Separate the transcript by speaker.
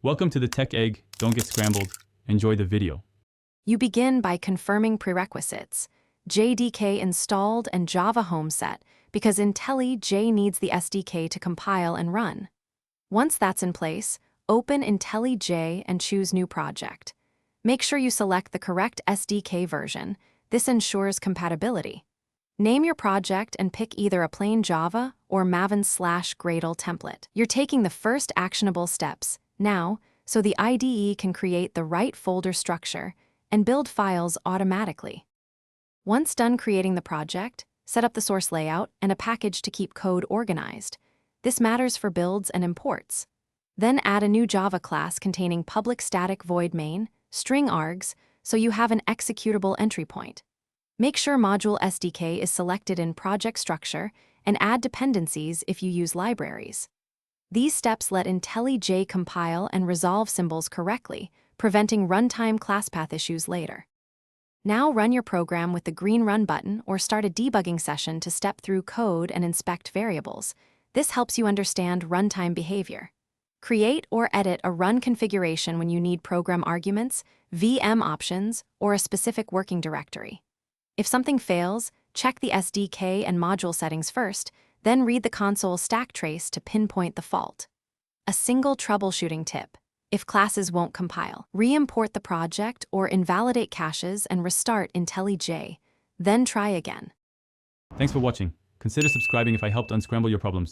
Speaker 1: Welcome to the Tech Egg. Don't get scrambled. Enjoy the video.
Speaker 2: You begin by confirming prerequisites, JDK installed and Java home set, because IntelliJ needs the SDK to compile and run. Once that's in place, open IntelliJ and choose New Project. Make sure you select the correct SDK version. This ensures compatibility. Name your project and pick either a plain Java or Maven/Gradle template. You're taking the first actionable steps now, so the IDE can create the right folder structure and build files automatically. Once done creating the project, set up the source layout and a package to keep code organized. This matters for builds and imports. Then add a new Java class containing public static void main, string args, so you have an executable entry point. Make sure Module SDK is selected in project structure and add dependencies if you use libraries. These steps let IntelliJ compile and resolve symbols correctly, preventing runtime class path issues later. Now run your program with the green Run button or start a debugging session to step through code and inspect variables. This helps you understand runtime behavior. Create or edit a run configuration when you need program arguments, VM options, or a specific working directory. If something fails, check the SDK and module settings first, then read the console stack trace to pinpoint the fault. A single troubleshooting tip: if classes won't compile, re-import the project or invalidate caches and restart IntelliJ. Then try again.
Speaker 1: Thanks for watching. Consider subscribing if I helped unscramble your problems.